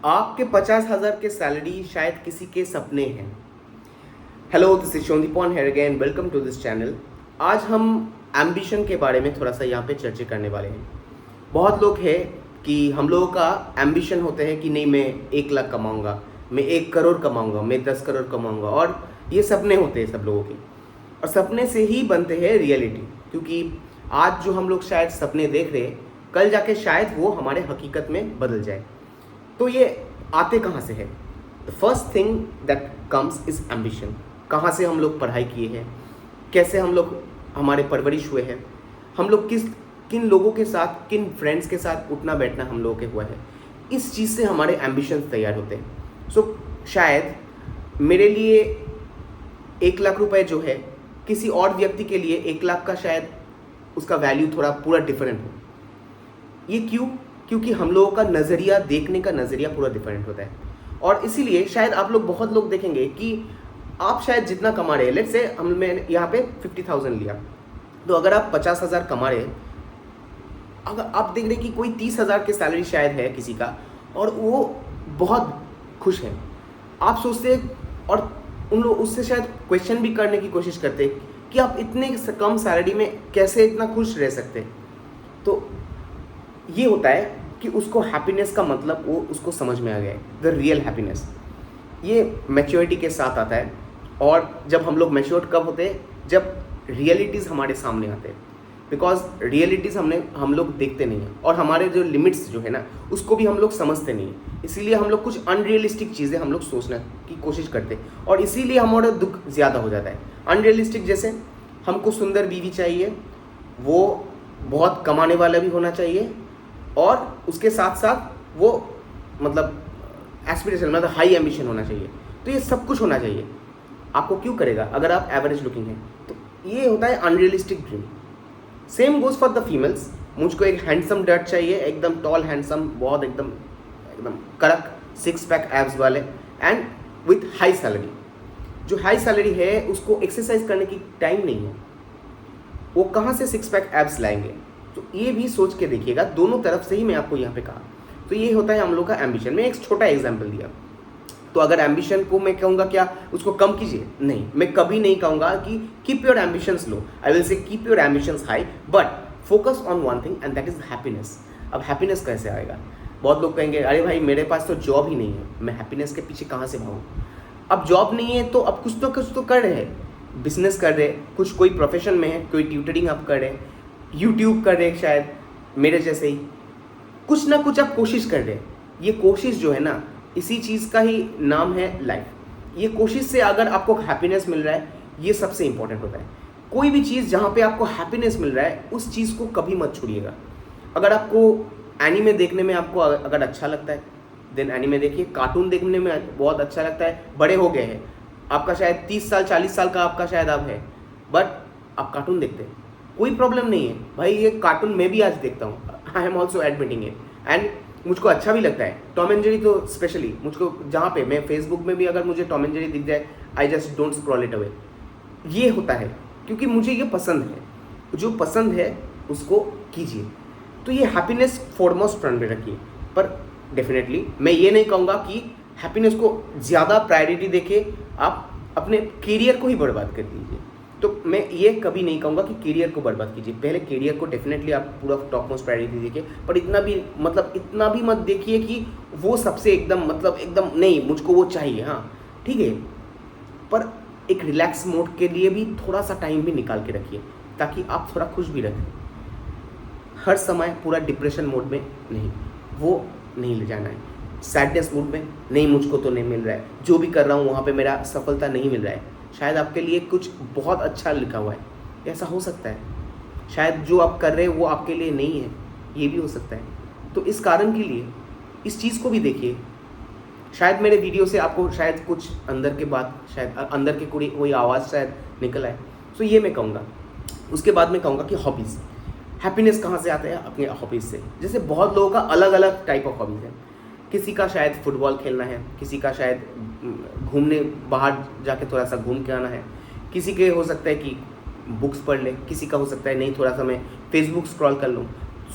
आपके 50,000 के सैलरी शायद किसी के सपने हैं। Hello, this is Shondipon here again, welcome to this channel. आज हम एम्बिशन के बारे में थोड़ा सा यहाँ पे चर्चा करने वाले हैं। बहुत लोग हैं कि हम लोगों का एम्बिशन होते हैं कि नहीं, मैं 1 लाख कमाऊँगा, मैं 1 करोड़ कमाऊँगा, मैं 10 करोड़ कमाऊँगा, और ये सपने होते हैं सब लोगों के। और सपने से ही बनते हैं रियलिटी, क्योंकि आज जो हम लोग शायद सपने देख रहे हैं, कल जाके शायद वो हमारे हकीकत में बदल जाए। तो ये आते कहाँ से है? The first thing that comes is ambition. कहाँ से हम लोग पढ़ाई किए हैं, कैसे हम लोग हमारे परवरिश हुए हैं, हम लोग किन लोगों के साथ, किन फ्रेंड्स के साथ उठना बैठना हम लोगों के हुआ है, इस चीज़ से हमारे एम्बिशंस तैयार होते हैं। सो शायद मेरे लिए 1 लाख रुपए जो है, किसी और व्यक्ति के लिए 1 लाख का शायद उसका वैल्यू थोड़ा पूरा डिफरेंट हो। ये क्यों? क्योंकि हम लोगों का नज़रिया, देखने का नज़रिया पूरा डिफरेंट होता है। और इसीलिए शायद आप लोग, बहुत लोग देखेंगे कि आप शायद जितना कमा रहे हैं, लेट्स से मैं यहाँ पे 50,000 लिया, तो अगर आप 50,000 कमा रहे हैं, अगर आप देख रहे हैं कि कोई 30,000 की सैलरी शायद है किसी का, और वो बहुत खुश है, आप सोचते हैं, और उन लोग उससे शायद क्वेश्चन भी करने की कोशिश करते हैं कि आप इतने कम सैलरी में कैसे इतना खुश रह सकते हैं। तो ये होता है कि उसको हैप्पीनेस का मतलब वो उसको समझ में आ गया है, द रियल हैप्पीनेस। ये मैच्योरिटी के साथ आता है। और जब हम लोग मैच्योर्ड कब होते हैं? जब रियलिटीज़ हमारे सामने आते हैं। बिकॉज रियलिटीज़ हम लोग देखते नहीं हैं, और हमारे जो लिमिट्स जो है ना, उसको भी हम लोग समझते नहीं हैं। इसीलिए हम लोग कुछ अनरियलिस्टिक चीज़ें हम लोग सोचने की कोशिश करते हैं, और इसीलिए हमारा दुख ज़्यादा हो जाता है। अनरियलिस्टिक जैसे हमको सुंदर बीवी चाहिए, वो बहुत कमाने वाला भी होना चाहिए, और उसके साथ साथ वो मतलब एस्पिरेशन, मतलब हाई एम्बिशन होना चाहिए। तो ये सब कुछ होना चाहिए। आपको क्यों करेगा अगर आप एवरेज लुकिंग हैं? तो ये होता है unrealistic dream. Same goes for the females. मुझको एक हैंडसम डर्ट चाहिए, एकदम टॉल हैंडसम, बहुत एकदम एकदम कड़क 6 पैक एब्स वाले, एंड विथ हाई सैलरी। जो हाई सैलरी है उसको एक्सरसाइज करने की टाइम नहीं है, वो कहाँ से 6 पैक एब्स लाएंगे? तो ये भी सोच के देखिएगा, दोनों तरफ से ही मैं आपको यहाँ पे कहा। तो ये होता है हम लोग का एम्बिशन। मैं एक छोटा एग्जाम्पल दिया। तो अगर एम्बिशन को मैं कहूँगा क्या उसको कम कीजिए? नहीं, मैं कभी नहीं कहूँगा कि keep your ambitions low. I will say keep your ambitions high, but focus on one thing, and that is happiness. अब हैप्पीनेस कैसे आएगा? बहुत लोग कहेंगे, अरे भाई मेरे पास तो जॉब ही नहीं है, मैं हैप्पीनेस के पीछे कहाँ से भागूँ? अब जॉब नहीं है तो अब कुछ तो कर रहे हैं, बिजनेस कर रहे हैं, कुछ कोई प्रोफेशन में है, कोई ट्यूटरिंग आप कर रहे हैं, यूट्यूब कर रहे हैं, शायद मेरे जैसे ही कुछ ना कुछ आप कोशिश कर रहे हैं। ये कोशिश जो है ना, इसी चीज़ का ही नाम है लाइफ। ये कोशिश से अगर आपको हैप्पीनेस मिल रहा है, ये सबसे इंपॉर्टेंट होता है। कोई भी चीज़ जहाँ पे आपको हैप्पीनेस मिल रहा है, उस चीज़ को कभी मत छोड़िएगा। अगर आपको एनीमे देखने में आपको अगर अच्छा लगता है, देन एनीमे देखिए। कार्टून देखने में बहुत अच्छा लगता है, बड़े हो गए हैं, आपका शायद 30 साल 40 साल का आपका शायद अब है, बट आप कार्टून देखते हैं, कोई प्रॉब्लम नहीं है भाई। ये कार्टून मैं भी आज देखता हूँ, I am also admitting it, and मुझको अच्छा भी लगता है। टॉम एंड जेरी तो स्पेशली मुझको, जहाँ पे मैं फेसबुक में भी अगर मुझे टॉम एंड जेरी दिख जाए, I just don't scroll it away. ये होता है क्योंकि मुझे ये पसंद है। जो पसंद है उसको कीजिए। तो ये हैप्पीनेस फॉरमोस्ट फ्रंट में रखिए। पर डेफिनेटली मैं ये नहीं कहूँगा कि हैप्पीनेस को ज़्यादा प्रायोरिटी देके आप अपने करियर को ही बर्बाद कर दीजिए। तो मैं ये कभी नहीं कहूँगा कि करियर को बर्बाद कीजिए। पहले करियर को डेफिनेटली आप पूरा टॉप मोस्ट प्रायोरिटी दीजिए, पर इतना भी मत देखिए कि वो सबसे एकदम नहीं, मुझको वो चाहिए। हाँ ठीक है, पर एक रिलैक्स मोड के लिए भी थोड़ा सा टाइम भी निकाल के रखिए, ताकि आप थोड़ा खुश भी रहें। हर समय पूरा डिप्रेशन मोड में नहीं, वो नहीं ले जाना है। सैडनेस मूड में नहीं, मुझको तो नहीं मिल रहा है, जो भी कर रहा हूँ वहाँ पे मेरा सफलता नहीं मिल रहा है। शायद आपके लिए कुछ बहुत अच्छा लिखा हुआ है, ऐसा हो सकता है। शायद जो आप कर रहे हैं वो आपके लिए नहीं है, ये भी हो सकता है। तो इस कारण के लिए इस चीज़ को भी देखिए। शायद मेरे वीडियो से आपको शायद कुछ अंदर के बात, शायद अंदर की कोई आवाज़ शायद निकल आए। तो ये मैं कहूँगा। उसके बाद मैं कहूँगा कि हॉबीज़। हैप्पीनेस कहाँ से आता है? अपने हॉबीज़ से। जैसे बहुत लोगों का अलग अलग टाइप ऑफ हॉबीज़ है। किसी का शायद फुटबॉल खेलना है, किसी का शायद घूमने, बाहर जाके थोड़ा सा घूम के आना है, किसी के हो सकता है कि बुक्स पढ़ ले, किसी का हो सकता है नहीं, थोड़ा सा मैं फेसबुक स्क्रॉल कर लूँ,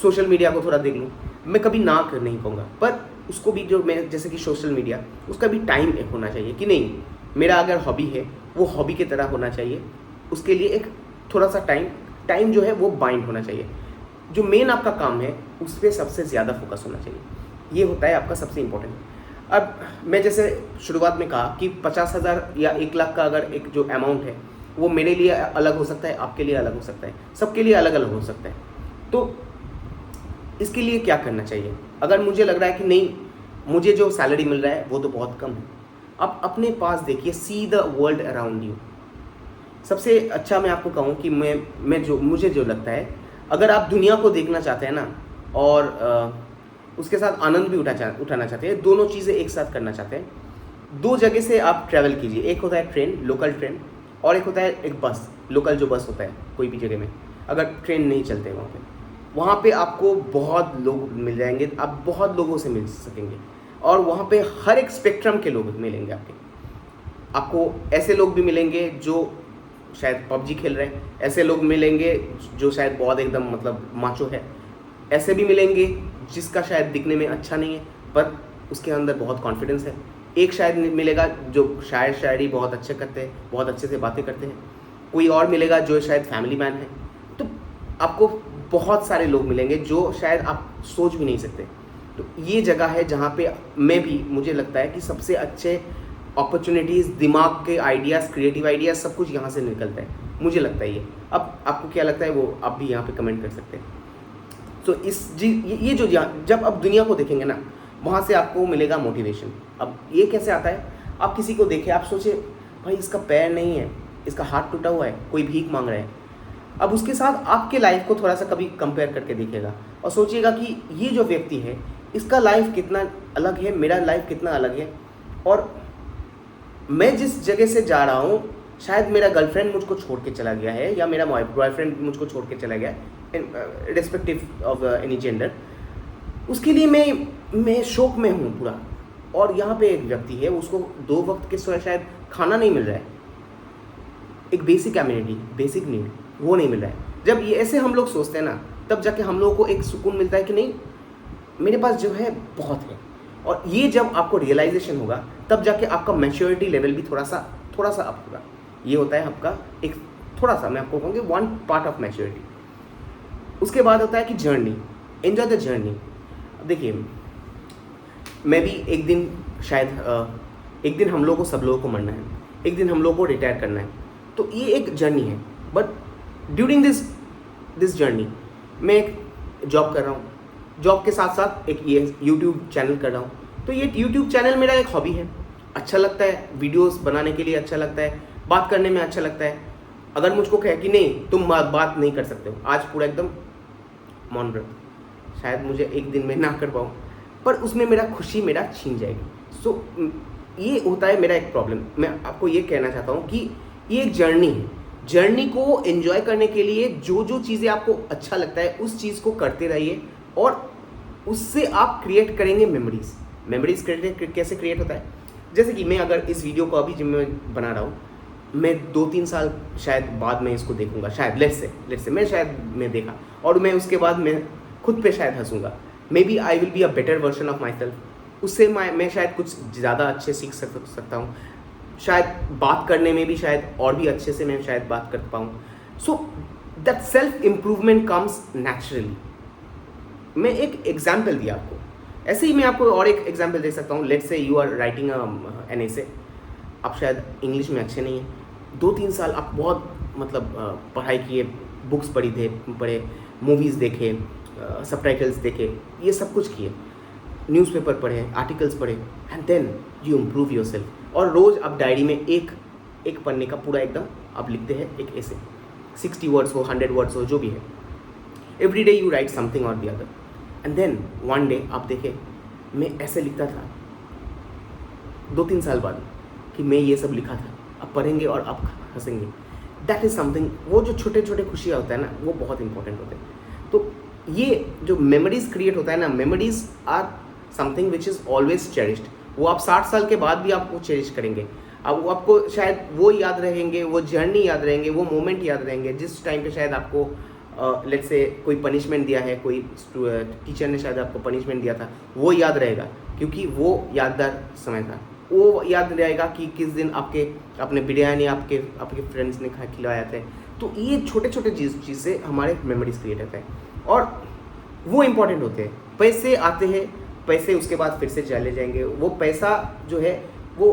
सोशल मीडिया को थोड़ा देख लूँ। मैं कभी ना कर नहीं कहूँगा, पर उसको भी जो मैं जैसे कि सोशल मीडिया, उसका भी टाइम होना चाहिए कि नहीं, मेरा अगर हॉबी है वो हॉबी की तरह होना चाहिए, उसके लिए एक थोड़ा सा टाइम जो है वो बाइंड होना चाहिए। जो मेन आपका काम है उस पर सबसे ज़्यादा फोकस होना चाहिए, ये होता है आपका सबसे इम्पोर्टेंट। अब मैं जैसे शुरुआत में कहा कि 50,000 या 1 लाख का अगर एक जो अमाउंट है वो मेरे लिए अलग हो सकता है, आपके लिए अलग हो सकता है, सबके लिए अलग अलग हो सकता है। तो इसके लिए क्या करना चाहिए? अगर मुझे लग रहा है कि नहीं, मुझे जो सैलरी मिल रहा है वो तो बहुत कम है, आप अपने पास देखिए, see the world around you. सबसे अच्छा मैं आपको कहूँ कि मुझे जो लगता है, अगर आप दुनिया को देखना चाहते हैं ना और उसके साथ आनंद भी उठाना चाहते हैं, दोनों चीज़ें एक साथ करना चाहते हैं, 2 जगह से आप ट्रैवल कीजिए। एक होता है ट्रेन, लोकल ट्रेन, और एक होता है एक बस, लोकल जो बस होता है कोई भी जगह में, अगर ट्रेन नहीं चलते वहाँ पे आपको बहुत लोग मिल जाएंगे, आप बहुत लोगों से मिल सकेंगे, और वहाँ पे हर एक स्पेक्ट्रम के लोग मिलेंगे आपको ऐसे लोग भी मिलेंगे जो शायद पबजी खेल रहे हैं, ऐसे लोग मिलेंगे जो शायद बहुत एकदम मतलब माचो है, ऐसे भी मिलेंगे जिसका शायद दिखने में अच्छा नहीं है पर उसके अंदर बहुत कॉन्फिडेंस है, एक शायद मिलेगा जो शायरी बहुत अच्छे करते हैं, बहुत अच्छे से बातें करते हैं, कोई और मिलेगा जो शायद फैमिली मैन है। तो आपको बहुत सारे लोग मिलेंगे जो शायद आप सोच भी नहीं सकते। तो ये जगह है जहाँ पे मुझे लगता है कि सबसे अच्छे अपॉर्चुनिटीज़, दिमाग के आइडियाज़, क्रिएटिव आइडियाज़, सब कुछ यहाँ से निकलता है, मुझे लगता है ये। अब आपको क्या लगता है वो आप भी यहाँ पे कमेंट कर सकते हैं। तो ये जो जब आप दुनिया को देखेंगे ना, वहाँ से आपको मिलेगा मोटिवेशन। अब ये कैसे आता है? आप किसी को देखें, आप सोचे भाई इसका पैर नहीं है, इसका हाथ टूटा हुआ है, कोई भीख मांग रहा है, अब उसके साथ आपके लाइफ को थोड़ा सा कभी कंपेयर करके देखिएगा और सोचिएगा कि ये जो व्यक्ति है इसका लाइफ कितना अलग है, मेरा लाइफ कितना अलग है, और मैं जिस जगह से जा रहा हूँ शायद मेरा गर्लफ्रेंड मुझको छोड़ के चला गया है या मेरा बॉयफ्रेंड मुझको छोड़ के चला गया है, रिस्पेक्टिव ऑफ एनी जेंडर, उसके लिए मैं शौक में हूँ पूरा, और यहाँ पे एक व्यक्ति है उसको 2 वक्त के शायद खाना नहीं मिल रहा है, एक बेसिक एमिनिटी, बेसिक नीड वो नहीं मिल रहा है। जब ये ऐसे हम लोग सोचते हैं ना, तब जाके हम लोगों को एक सुकून मिलता है कि नहीं, मेरे पास जो है बहुत है। और ये जब आपको रियलाइजेशन होगा तब जाके आपका मैच्योरिटी लेवल भी थोड़ा सा अप होगा। ये होता है आपका एक थोड़ा सा, मैं आपको कहूँगी 1 पार्ट ऑफ मैच्योरिटी। उसके बाद होता है कि जर्नी, एंजॉय द जर्नी। देखिए मैं भी एक दिन शायद एक दिन हम लोगों को, सब लोगों को मरना है, एक दिन हम लोगों को रिटायर करना है, तो ये एक जर्नी है। बट ड्यूरिंग दिस जर्नी मैं एक जॉब कर रहा हूँ, जॉब के साथ साथ एक ये यूट्यूब चैनल कर रहा हूँ। तो ये यूट्यूब चैनल मेरा एक हॉबी है, अच्छा लगता है, वीडियोस बनाने के लिए अच्छा लगता है, बात करने में अच्छा लगता है। अगर मुझको कहे कि नहीं तुम बात नहीं कर सकते हो, आज पूरा एकदम मौन व्रत, शायद मुझे एक दिन में ना कर पाऊँ, पर उसमें मेरा खुशी मेरा छीन जाएगी। सो ये होता है मेरा एक प्रॉब्लम। मैं आपको ये कहना चाहता हूँ कि ये एक जर्नी है, जर्नी को एंजॉय करने के लिए जो जो चीज़ें आपको अच्छा लगता है उस चीज़ को करते रहिए, और उससे आप क्रिएट करेंगे मेमोरीज कैसे क्रिएट होता है? जैसे कि मैं अगर इस वीडियो को अभी जब मैं बना रहा हूँ, मैं 2-3 साल शायद बाद में इसको देखूंगा, शायद लेट्स से मैं देखा और मैं उसके बाद मैं खुद पे शायद हंसूंगा, maybe I will be a better version of myself. उससे मैं शायद कुछ ज़्यादा अच्छे सीख सकता हूँ, शायद बात करने में भी शायद और भी अच्छे से मैं शायद बात कर पाऊँ। So that self improvement comes naturally. मैं एक एग्जाम्पल दिया आपको, ऐसे ही मैं आपको और एक एग्जाम्पल दे सकता हूँ। Let's say you are writing an essay, आप शायद इंग्लिश में अच्छे नहीं हैं, 2-3 साल आप बहुत मतलब पढ़ाई किए, बुक्स पढ़े, मूवीज़ देखे, सबटाइटल्स देखे, ये सब कुछ किए, न्यूज़पेपर पढ़े, आर्टिकल्स पढ़े, and then you improve yourself. और रोज़ आप डायरी में एक पन्ने का पूरा एकदम आप लिखते हैं एक ऐसे, 60 वर्ड्स हो, 100 वर्ड्स हो, जो भी है, every day you write something और the other, and then one day आप देखें मैं ऐसे लिखता था 2-3 साल बाद कि मैं ये सब लिखा था, अब पढ़ेंगे और आप हंसेंगे। दैट इज़ समथिंग, वो जो छोटे छोटे खुशियाँ होता है ना, वो बहुत इंपॉर्टेंट होते हैं। तो ये जो मेमोरीज क्रिएट होता है ना, memories are something which is always cherished. वो आप 60 साल के बाद भी आपको चेरिश करेंगे, अब वो आपको शायद वो याद रहेंगे, वो जर्नी याद रहेंगे, वो मोमेंट याद रहेंगे जिस टाइम पे शायद आपको लेट्स से कोई पनिशमेंट दिया है, कोई टीचर ने शायद आपको पनिशमेंट दिया था, वो याद रहेगा। क्योंकि वो यादगार समय था। वो याद रहेगा कि किस दिन आपके अपने बिरयानी आपके आपके फ्रेंड्स ने खिलाया थे। तो ये छोटे छोटे चीज़ से हमारे मेमोरीज क्रिएट होते हैं और वो इम्पॉर्टेंट होते हैं। पैसे आते हैं, पैसे उसके बाद फिर से चले जाएंगे। वो पैसा जो है वो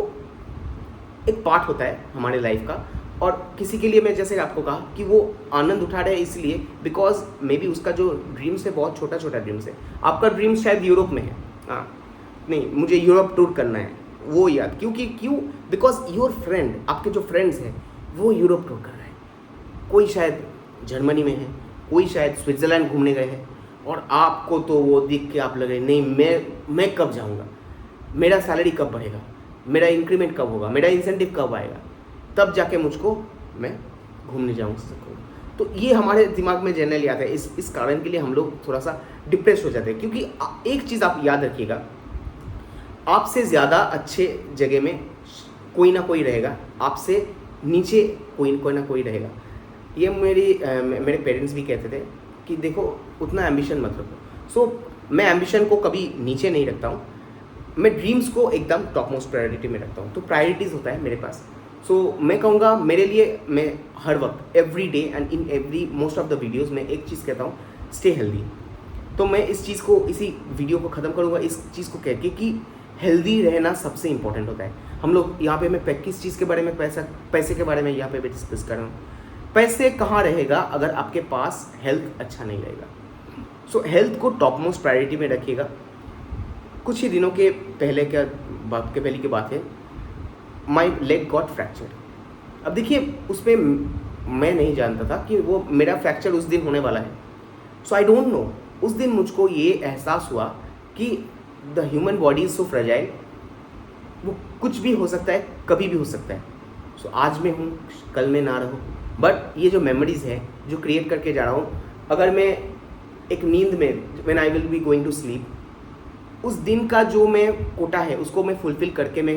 एक पार्ट होता है हमारे लाइफ का। और किसी के लिए मैं जैसे आपको कहा कि वो आनंद उठा रहा है इसलिए बिकॉज मे बी उसका जो ड्रीम्स है बहुत छोटा छोटा ड्रीम्स है। आपका ड्रीम शायद यूरोप में है, हाँ नहीं मुझे यूरोप टूर करना है, वो याद क्यों बिकॉज योर फ्रेंड, आपके जो फ्रेंड्स हैं वो यूरोप टूर कर रहे हैं। कोई शायद जर्मनी में है, कोई शायद स्विट्ज़रलैंड घूमने गए हैं और आपको तो वो देख के आप लगे नहीं मैं कब जाऊँगा, मेरा सैलरी कब बढ़ेगा, मेरा इंक्रीमेंट कब होगा, मेरा इंसेंटिव कब आएगा, तब जाके मुझको मैं घूमने जाऊँ सकूँ। तो ये हमारे दिमाग में जनरली आता है। इस कारण के लिए हम लोग थोड़ा सा डिप्रेस हो जाते हैं क्योंकि एक चीज़ आप याद रखिएगा, आपसे ज़्यादा अच्छे जगह में कोई ना कोई रहेगा, आपसे नीचे कोई ना कोई रहेगा। ये मेरे पेरेंट्स भी कहते थे कि देखो उतना एम्बिशन मत रखो। सो मैं एम्बिशन को कभी नीचे नहीं रखता हूँ, मैं ड्रीम्स को एकदम टॉप मोस्ट प्रायोरिटी में रखता हूँ। तो प्रायोरिटीज़ होता है मेरे पास। सो मैं कहूँगा मेरे लिए मैं हर वक्त every day and in every most of the videos में एक चीज़ कहता हूँ, स्टे हेल्दी। तो मैं इस चीज़ को इसी वीडियो को ख़त्म करूँगा इस चीज़ को कह के कि हेल्दी रहना सबसे इंपॉर्टेंट होता है। हम लोग यहाँ पे मैं किस चीज़ के बारे में पैसे के बारे में यहाँ पे भी डिस्कस कर रहा हूँ। पैसे कहाँ रहेगा अगर आपके पास हेल्थ अच्छा नहीं रहेगा। सो हेल्थ को टॉप मोस्ट प्रायोरिटी में रखिएगा। कुछ ही दिनों के पहले की बात है, माई लेग गॉट फ्रैक्चर। अब देखिए उस पर मैं नहीं जानता था कि वो मेरा फ्रैक्चर उस दिन होने वाला है। सो आई डोंट नो, उस दिन मुझको ये एहसास हुआ कि the human body is so fragile, वो कुछ भी हो सकता है, कभी भी हो सकता है। सो आज मैं हूँ, कल मैं ना रहूँ, बट ये जो मेमोरीज़ है जो क्रिएट करके जा रहा हूँ, अगर मैं एक नींद में when I will be going to sleep, उस दिन का जो मैं कोटा है उसको मैं फुलफिल करके मैं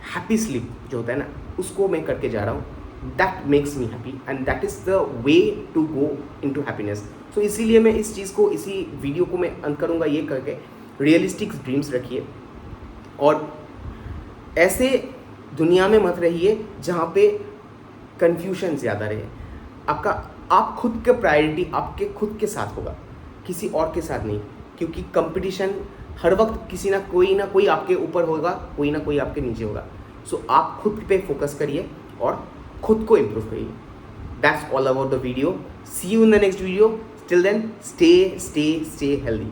हैप्पी स्लीप जो होता है ना उसको मैं करके जा रहा हूँ। That makes me happy and that is the way to go into happiness. So इसीलिए मैं इस चीज़ को, इसी वीडियो को मैं अंत करूँगा ये करके, रियलिस्टिक ड्रीम्स रखिए और ऐसे दुनिया में मत रहिए जहाँ पे कन्फ्यूजन ज़्यादा रहे। आप खुद के प्रायोरिटी आपके खुद के साथ होगा, किसी और के साथ नहीं, क्योंकि कंपटीशन हर वक्त किसी ना कोई आपके ऊपर होगा, कोई ना कोई आपके नीचे होगा। सो आप खुद पे फोकस करिए और खुद को इम्प्रूव करिए। That's all about the video. See you in the next video. Till then stay healthy.